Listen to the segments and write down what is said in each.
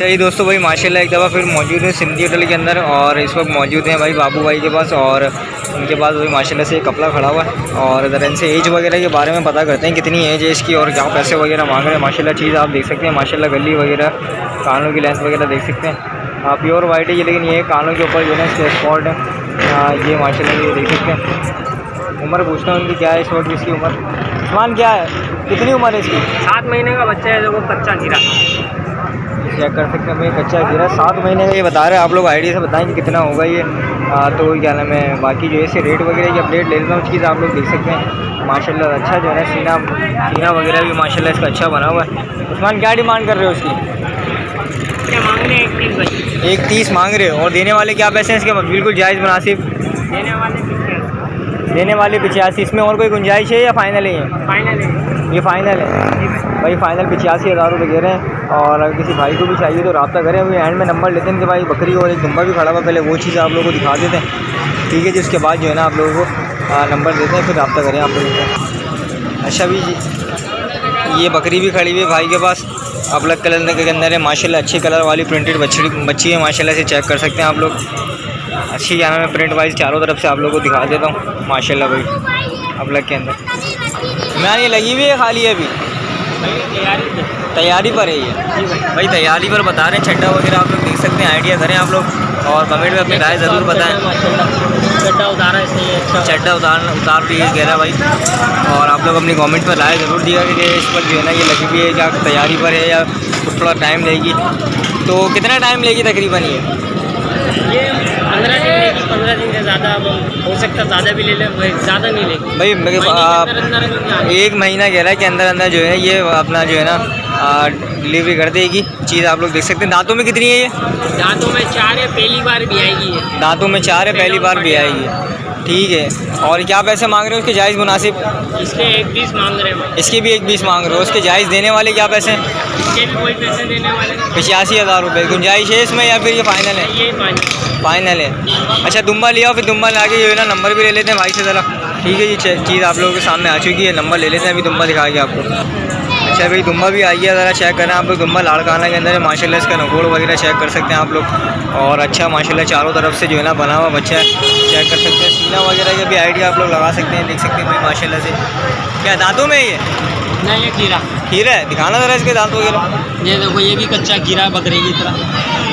चलिए दोस्तों भाई माशाल्लाह एक दफ़ा फिर मौजूद है सिंधी होटल के अंदर और इस वक्त मौजूद हैं भाई बाबू भाई के पास और उनके पास भाई माशाल्लाह से एक कपड़ा खड़ा हुआ है और ज़रा इनसे एज वगैरह के बारे में पता करते हैं कितनी एज है इसकी और क्या पैसे वगैरह मांग रहे हैं। माशाल्लाह चीज़ आप देख सकते हैं, माशाल्लाह गली वगैरह कानों की लेंथ वगैरह देख सकते हैं। प्योर वाइट है ये, लेकिन ये कानों के ऊपर जो है इसके स्पॉट है। ये माशाल्लाह ये देख सकते हैं। उम्र पूछता हूँ उनकी क्या है इस वक्त, इसकी उम्र उस्मान क्या है, कितनी उम्र है इसकी? 7 महीने का बच्चा है जो वो कच्चा गिरा, चेक कर सकते हैं भाई कच्चा गिरा 7 महीने का ये बता रहे हैं। आप लोग आइडिया से बताएं कि कितना होगा ये। तो क्या नाम है बाकी जो है इससे रेट वगैरह की अपडेट ले लेता हूँ, चीज़ आप लोग देख सकते हैं। माशाल्लाह अच्छा जो है सीना वगैरह भी माशाल्लाह इसका अच्छा बना हुआ है। उस्मान क्या डिमांड कर रहे हो उसकी? क्या मांग रहे हैं? 1.30 मांग रहे हो और देने वाले क्या पैसे हैं इसके? बिल्कुल जायज़ मुनासिब देने वाले 85। इसमें और कोई गुंजाइश है या फ़ाइनल है? ये फ़ाइनल है भाई, फ़ाइनल 85,000 रुपये दे रहे हैं। और अगर किसी भाई को भी चाहिए तो रब्ता करें। अभी एंड में नंबर लेते हैं कि भाई बकरी और एक दुम्बा भी खड़ा हुआ, पहले वो चीज़ आप लोगों को दिखा देते हैं, ठीक है। जिसके बाद जो है ना आप लोगों को नंबर देते हैं, फिर रब्ता करें आप लोगों को। अच्छा भी जी ये बकरी भी खड़ी हुई है भाई के पास, ब्लैक कलर के अंदर है माशाल्लाह, अच्छे कलर वाली प्रिंटेड बच्ची है माशाल्लाह से, चेक कर सकते हैं आप लोग। अच्छी क्या नाम है प्रिंट वाइज चारों तरफ से आप लोगों को दिखा देता हूँ माशाल्लाह भाई ब्लैक के अंदर। मैं ये लगी हुई है खाली है अभी तैयारी पर है ये भाई तैयारी पर बता रहे हैं। छड्डा वगैरह आप लोग देख सकते हैं, आइडिया करें आप लोग और कमेंट में अपनी राय ज़रूर बताएं। चड्डा उतारा है सही है, अच्छा चड्डा उतार रही है कह रहा भाई। और आप लोग अपनी कमेंट पर राय ज़रूर दिया कि इस पर जो है ना ये लगी हुई है क्या तैयारी पर है या कुछ थोड़ा टाइम लेगी। तो कितना टाइम लेगी तकरीबन ये? 15 दिन लेगी, 15 दिन से ज़्यादा हो सकता, ज़्यादा भी ले ले, ज़्यादा नहीं लेगी भाई। एक महीना कह रहा है कि अंदर अंदर जो है ये अपना जो है ना डिलीवरी कर देगी। चीज़ आप लोग देख सकते हैं। दांतों में कितनी है ये? दांतों में 4 है, पहली बार भी आएगी ये। दांतों में 4 है, पहली बार भी आएगी, ठीक है। और क्या पैसे मांग रहे हो उसके जायज़ मुनासिब? इसके 1.20 मांग रहे हैं। इसके भी 1.20 मांग रहे हो, उसके जायज़ देने वाले क्या पैसे हैं? इसके भी कोई पैसे देने वाले 85,000 रुपये। गुंजाइश है इसमें या फिर ये फ़ाइनल है? ये फाइनल है। अच्छा दुम्बा लिया, फिर दुम्बा ला के जो है ना नंबर भी ले लेते हैं भाई से ज़रा, ठीक है। ये चीज़ आप लोगों के सामने आ चुकी है, नंबर ले लेते हैं अभी दुम्बा दिखा के आपको। अच्छा भाई दुम्बा भी आई है, ज़रा चेक करें आप लोग। दुम्बा लाड़काना के अंदर है माशाल्लाह, इसका नकोड़ वगैरह चेक कर सकते हैं आप लोग। और अच्छा माशाल्लाह चारों तरफ से जो है ना बना हुआ बच्चा है, चेक कर सकते हैं। सीना वगैरह का भी आइडिया आप लोग लगा सकते हैं, देख सकते हैं भाई माशाल्लाह से। क्या दांतों में ये? नहीं, ये खीरा है, दिखाना ज़रा इसके दांत वगैरह। ये देखो ये भी कच्चा खीरा बकरी की तरह,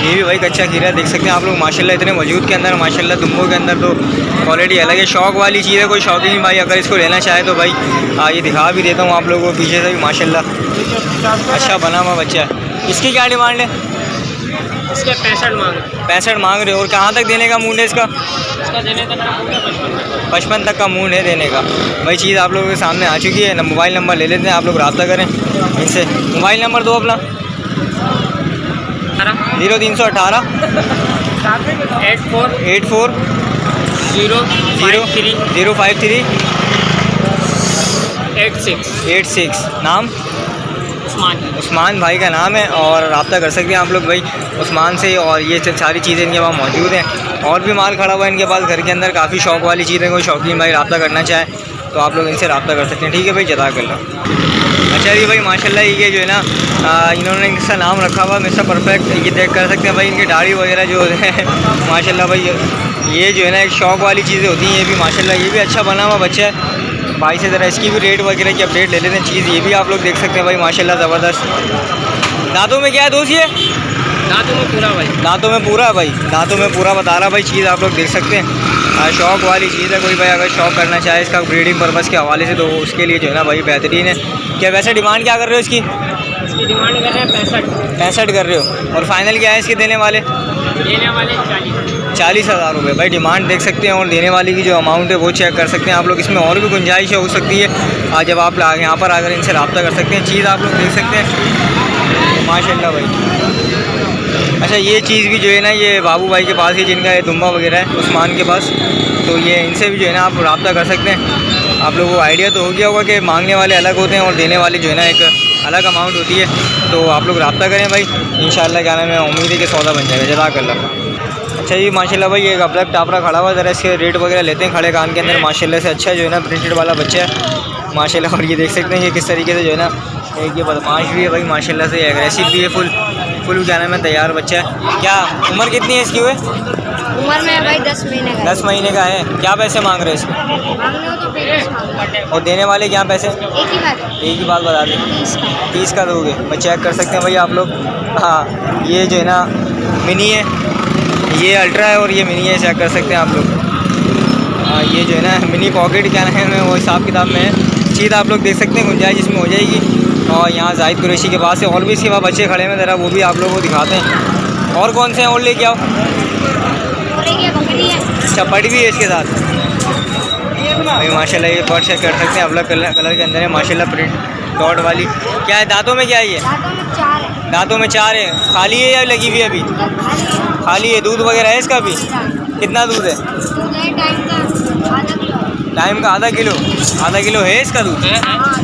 ये भी भाई कच्चा खीरा देख सकते हैं आप लोग माशाल्लाह। इतने मौजूद के अंदर माशाल्लाह दुम्बों के अंदर तो क्वालिटी अलग है, शौक वाली चीज़ है। कोई शौकीन भाई अगर इसको लेना चाहे तो भाई ये दिखा भी देता हूँ आप लोगों को पीछे से भी माशाल्लाह अच्छा बना हुआ बच्चा है। इसकी क्या डिमांड है? इसके 65 मांग रहे हो। और कहाँ तक देने का मूड है इसका? देने का 55 तक का मूड है देने का भाई। चीज़ आप लोगों के सामने आ चुकी है। मोबाइल नंबर ले लेते हैं, आप लोग रब्ता करें इनसे। मोबाइल नंबर दो अपना। 0318 84 053 86। नाम उस्मान भाई का नाम है और रब्ता कर सकते हैं आप लोग भाई उस्मान से। और ये सारी चीज़ें इनके पास मौजूद हैं और भी माल खड़ा हुआ है इनके पास घर के अंदर, काफ़ी शौक वाली चीज़ें। कोई शौकीन भाई रब्ता करना चाहे तो आप लोग इनसे रब्ता कर सकते हैं, ठीक है भाई। जज़ाकल्लाह। अच्छा जी भाई माशाल्लाह ये जो है ना इन्होंने इनका नाम रखा हुआ मिस्टर परफेक्ट, ये देख कर सकते हैं भाई। इनकी दाढ़ी वगैरह जो है माशाल्लाह भाई, ये जो है ना एक शौक वाली चीज़ें होती हैं। ये भी माशाल्लाह ये भी अच्छा बना हुआ बच्चा है भाई से। ज़रा इसकी भी रेट वगैरह की अपडेट ले लेते हैं। चीज़ ये भी आप लोग देख सकते हैं भाई माशाल्लाह ज़बरदस्त। दांतों में क्या है दोस्त? ये दांतों में पूरा भाई, दांतों में पूरा भाई, दांतों में पूरा बता रहा भाई। चीज़ आप लोग देख सकते हैं, शौक वाली चीज़ है। कोई भाई अगर शौक करना चाहे इसका ब्रीडिंग पर्पज़ के हवाले से तो उसके लिए जो है ना भाई बेहतरीन है। क्या वैसे डिमांड क्या कर रहे हो इसकी? इसकी डिमांड कर रहे हैं 65 कर रहे हो। और फाइनल क्या है इसके देने वाले? 40,000 रुपये भाई डिमांड देख सकते हैं। और देने वाली की जो अमाउंट है वो चेक कर सकते हैं आप लोग। इसमें और भी गुंजाइश हो सकती है जब आप यहाँ पर आकर इनसे रब्ता कर सकते हैं। चीज़ आप लोग देख सकते हैं माशाल्लाह भाई। अच्छा ये चीज़ भी जो है ना ये बाबू भाई के पास ही जिनका ये दुम्बा वगैरह है उस्मान के पास, तो ये इनसे भी जो है ना आप रब्ता कर सकते हैं। आप लोगों को आइडिया तो हो गया होगा कि मांगने वाले अलग होते हैं और देने वाले जो है ना एक अलग अमाउंट होती है। तो आप लोग रब्ता करें भाई, इंशाल्लाह क्या नाम है उम्मीद है कि सौदा बन जाएगा। जज़ाकल्लाह। अच्छा जी माशाल्लाह भाई एक ब्लैक टापरा खड़ा हुआ, ज़रा इसके रेट वगैरह लेते हैं। खड़े कान के अंदर माशाल्लाह से अच्छा जो है ना प्रिंटेड वाला बच्चा है माशाल्लाह। और ये देख सकते हैं कि किस तरीके से जो है ना एक ये बदमाश भी है भाई माशाल्लाह से, एग्रेसिव भी है फुल। फुल क्या नाम है तैयार बच्चा है। क्या उम्र कितनी है इसकी हुए? उम्र में भाई 10 महीने का 10 महीने का है। क्या पैसे मांग रहे हैं इसके? मांगने हो तो 35 मांगो। और देने वाले क्या पैसे? एक ही बात एक ही बात बता दें, 30 का दोगे। मैं चेक कर सकते हैं भाई आप लोग। हाँ ये जो है ना मिनी है, ये अल्ट्रा है और ये मिनी है, चेक कर सकते हैं आप लोग। हाँ ये जो है ना मिनी पॉकेट क्या नाम है वो हिसाब किताब में है। चीज़ आप लोग देख सकते हैं, गुंजाइश इसमें हो जाएगी। और यहाँ जाहिद कुरैशी के पास है और भी इसके बाद बच्चे खड़े हैं, ज़रा वो भी आप लोगों को दिखाते हैं। और कौन से हैं और लेके आओ। बकरी है। अच्छा बड़ी भी है इसके साथ भाई माशाल्लाह। ये बर्ड चेक कर सकते हैं, अलग कलर के अंदर है माशाल्लाह, प्रिंट डॉट वाली। क्या है दांतों में? क्या है ये? दांतों में 4 है। दांतों में 4 है। खाली है या लगी हुई है अभी? खाली है। दूध वगैरह है इसका भी? कितना दूध है? टाइम का आधा किलो है इसका दूध।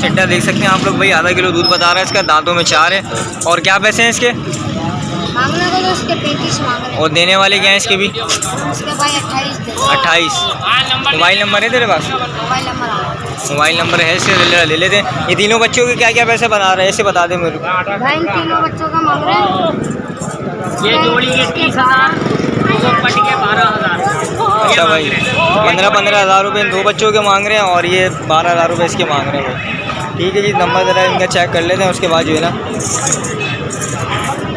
चट्टा देख सकते हैं आप लोग भाई, आधा किलो दूध बता रहा है इसका। दांतों में 4 है। और क्या पैसे हैं इसके? मांगने को तो इसके 35 मांग रहे हैं। और देने वाले क्या हैं इसके भी? इसके भाई 28 दे। 28। मोबाइल नंबर है तेरे पास? मोबाइल नंबर मोबाइल नंबर है, इससे ले लेते हैं। ये तीनों बच्चों के क्या क्या पैसे बता रहे हैं ऐसे बता दे मेरे को। भाई इन तीनों बच्चों का मांग रहे हैं। ये जोड़ी के 30,000, 2 पट के 12,000। अच्छा भाई 15-15 हज़ार रुपये इन 2 बच्चों के मांग रहे हैं और ये 12,000 रुपये इसके मांग रहे हैं भाई। ठीक है जी, नंबर ज़रा इनका चेक कर लेते हैं, उसके बाद जो है ना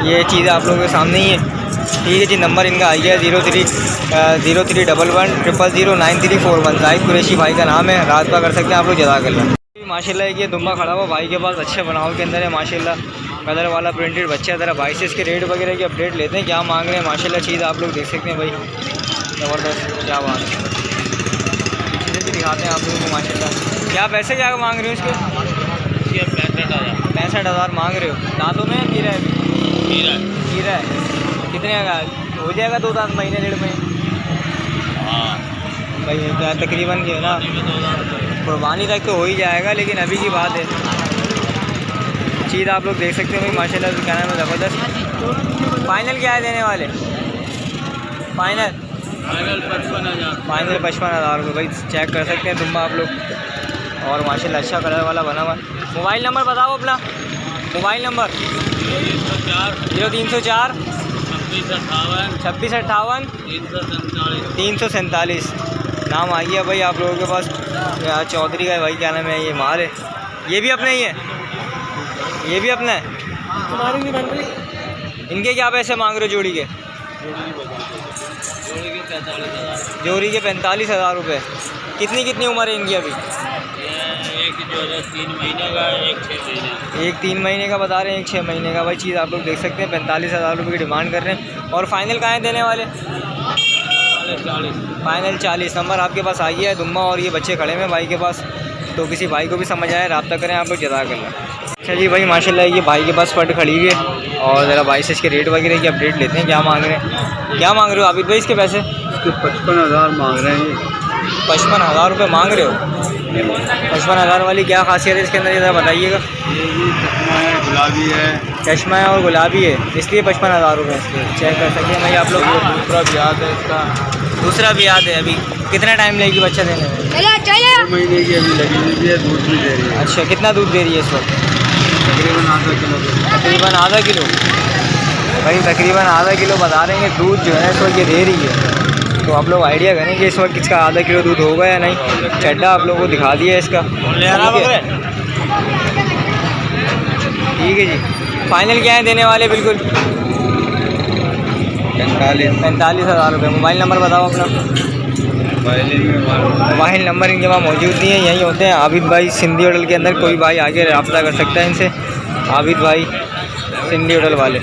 ये चीज़ें आप लोगों के सामने ही है। ठीक है जी, नंबर इनका आ गया 031100009341। जाहिद कुरैशी भाई का नाम है, रास्ता कर सकते हैं आप लोग जज़ाकल्लाह। माशाल्लाह एक ये दुम्बा खड़ा हुआ भाई के पास, अच्छे बनाव के अंदर है माशाल्लाह, कलर वाला प्रिंटेड बच्चा। ज़रा भाई से इसके रेट वगैरह की अपडेट लेते हैं, क्या मांग रहे हैं माशाल्लाह। चीज़ आप लोग देख सकते हैं भाई, ज़बरदस्त, क्या बात है। चीज़ें भी दिखाते हैं आप लोगों को माशाल्लाह। क्या पैसे क्या मांग रहे हो इसके? 65,000 मांग रहे हो। दांतों में हीरा है? हीरा है। कितने का हो जाएगा? 2 महीने 1.5 महीने भाई क्या तकरीबन जो है ना कुर्बानी तक तो हो ही जाएगा, लेकिन अभी की बात है। चीज़ आप लोग देख सकते हैं भाई माशाल्लाह, क्या नाम है ज़बरदस्त। फाइनल क्या है देने वाले? फाइनल 55,000 रुपये भाई, चेक कर सकते हैं दुम्बा आप लोग। और माशाल्लाह अच्छा कलर वाला बना हुआ। मोबाइल नंबर बताओ अपना। Mobile number 0304 2658 347। नाम आ गया भाई आप लोगों के पास। यहाँ चौधरी का भाई क्या नाम है, ये माल है। ये भी अपना ही है? ये भी अपना है? इनके क्या पैसे मांग रहे हो जोड़ी के? जोड़ी के 45,000 रुपये। कितनी कितनी उम्र है इनकी अभी? एक जो है 3 महीने का, एक 6 महीने। एक 3 महीने का बता रहे हैं, एक 6 महीने का। भाई चीज़ आप लोग देख सकते हैं, 45,000 रुपये की डिमांड कर रहे हैं। और फाइनल कहाँ है देने वाले? फाइनल 40। नंबर आपके पास आई है दुम्बा और ये बच्चे खड़े हैं भाई के पास, तो किसी भाई को भी समझ आए रब्ता करें आप लोग जज़ाकल्लाह। अच्छा जी भाई माशाल्लाह, ये भाई के पास फट खड़ी हुई है और ज़रा भाई से इसके रेट वगैरह की अपडेट लेते हैं, क्या मांग रहे हैं। क्या मांग रहे हो आबिद भाई इसके पैसे? 55,000 मांग रहे हैं। 55,000 रुपये मांग रहे हो? 55,000 वाली क्या खासियत है इसके अंदर, ये ज़रा बताइएगा। ये भी चश्मा है, गुलाबी है। चश्मा है और गुलाबी है, इसलिए 55,000 रुपये इसके। चेक कर सकते हैं भाई आप लोग। दूसरा भी याद है इसका। दूसरा भी याद है। अभी कितना टाइम लगेगी बच्चा देने में? 2 महीने की अभी लगी हुई है, दूध भी दे रही है। अच्छा कितना दूध दे रही है इस वक्त? तकरीबन आधा किलो। तकरीबन आधा किलो भाई, तकरीबन आधा किलो बता रहे हैं दूध जो है इस वक्त ये दे रही है। तो आप लोग आइडिया करें कि इस वक्त इसका आधा किलो दूध होगा या नहीं। चड्डा आप लोगों को दिखा दिया इसका। ठीक है जी, फाइनल क्या है देने वाले? बिल्कुल 45,000 रुपये। मोबाइल नंबर बताओ अपना। मोबाइल नंबर इनके पास मौजूद नहीं है, यहीं होते हैं आबिद भाई सिंधी होटल के अंदर। कोई भाई आगे रब्ता कर सकता है इनसे, आबिद भाई सिंधी होटल वाले।